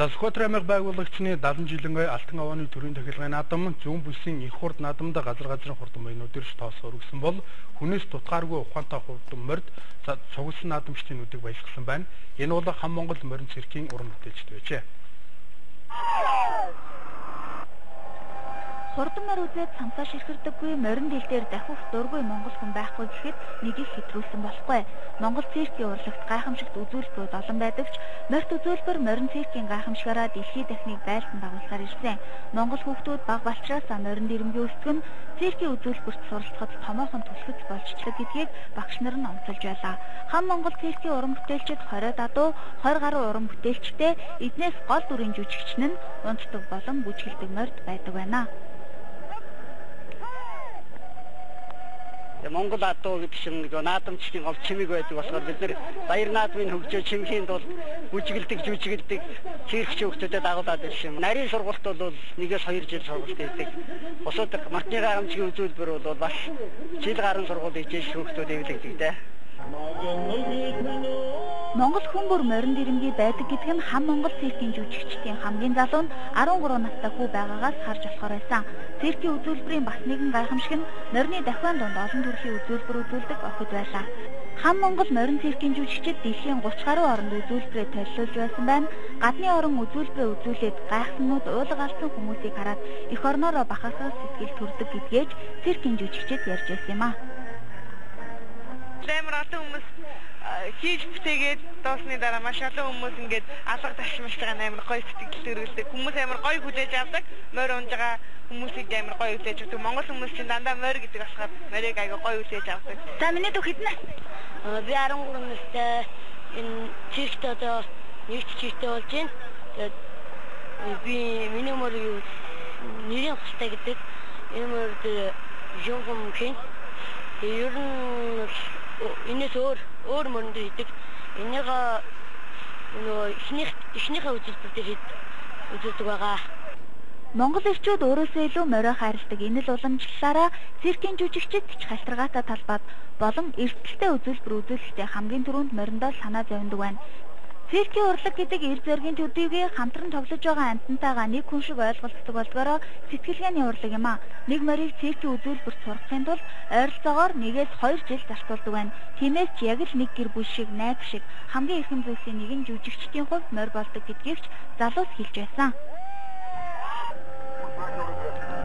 Сүхбаатар аймаг байгуулагчны 70 жилийн алтан авааны төрийн тахилгын наадам зүүн бүсийн их хурд наадамд газар хурдан буйнууд ирж тоос өргөсөн бол хүнээс тутгааргүй ухаантай хурдан морд цугласан наадамчдын нүдийг баясгасан байна. Энэ бол хам Монгол морин циркийн уран бүтээлчд байжээ. Хурдан морь үзээд цамцаа ширхэрдэггүй морин дил дээр дахиух дургүй монгол хүн байхгүй гэхэд нэгийг хэтрүүлсэн болохгүй. Монгол циркийн урлагт гайхамшигт үзүүлбэрүүд олон байдаг ч морьт үзүүлбэр морин циркийн гайхамшигаараа дэлхийн техник байлдан дагуулсаар ирсэн. Монгол хүүхдүүд бага балчраасаа морин дэрэмгийн өсгөн циркийн үзүүлбэрт суралцахад томоохон түлхэц болжчлаг гэдгийг багш нар нь онцолж байлаа. Хам Монгол циркийн уран бүтээлчид 20 дадуу 20 гаруй уран бүтээлчтэй эднээс гол дүрийн жүжигчин нь унцдаг болон бүжгэлдэг морьд байдаг байна. Монгол адуу гэдэг шиг наадамчдын гол чимэг байдаг болохоор бид нэр баяр наадмын хөгжөө чимхийн тулд бүжгэлдэг, жүжигэлдэг циркч хүүхдүүдэд дагуулад ирсэн. Нарийн сургалт бол 1-2 жил сургалт хийдэг. Бусад матны гайхамшигын үзүүлбэр бол бас жил гарын сургалт хийж хүүхдүүд эвлэгдэг дээ. Монгол хүн бүр морин дэрэмгий байдаг гэдэг нь хам Монгол циркийн жүжигчдийн хамгийн залуу нь 13 настай хүү байгаагаас харж болохоор байсан. Циркийн үзүүлбэрийн бас нэгэн гайхамшиг нь морины дахиан дунд олон төрлийн үзүүлбэр үзүүлдэг охид байлаа. Хам Монгол морин циркийн жүжигчид дэлхийн 30 гаруй оронд үзүүлбэрээ толиулж байсан байна. Гадны орон үзүүлбэрээ үзүүлээд гайхсанууд уулга алсан хүмүүсийг хараад эх орноороо бахархах сэтгэл төрдөг гэдгээч циркийн жүжигчид ярьж байсан юм а. Амар олон хүмүүс хийж бүтээгээд дуусны дараа маш олон хүмүүс ингээд алга ташмалж байгаа амар гоё сэтгэл төрүүлдэг. Хүмүүс амар гоё хүлээж авдаг. Морь унж байгаа хүмүүсийг амар гоё хүлээж авдаг. Монгол хүмүүс чинь дандаа морь гэдэг болохоор морийг аяга гоё хүлээж авдаг. За миний дүү хэдэн настай? Би 13 настай. Энэ циркт одоо нэгт чигтэй болж байна. Тэгээд би миний морь юу нэрийн хастай гэдэг. Энэ морьд жонхом хийн. Ер нь энэс өөр мөрөнд хийдэг. Энийг эхнийхээ үзүүлбэр дээр үзүүлдэг байгаа. Монгол ирчүүд өөрөөсөө илүү морио хайрладаг энэ л уламжлалаараа циркийн жүжигчид ч халтаргаатай талбайд болон эрсдэлтэй үзүүлбэр үзүүлэхдээ хамгийн түрүүнд мориндоо санаа зовдог байна. Циркийн урлаг гэдэг эр зоригийн төдийгүй хамтран тоглож байгаа амтантайгаа нэг хүн шиг ойлголцдог болдгороо сэтгэлгээний урлаг юм а. Нэг морийг циркийн үзүүлбэрт сурахын тулд ойролцоогоор 1-2 жил зарцуулдаг байна. Тиймээс ч яг л нэг гэр бүл шиг, найз шиг хамгийн эрхэм зүйлсийн нэг нь жүжигчдийн хувьд морь болдог гэдгийг ч залуус хэлж байсан.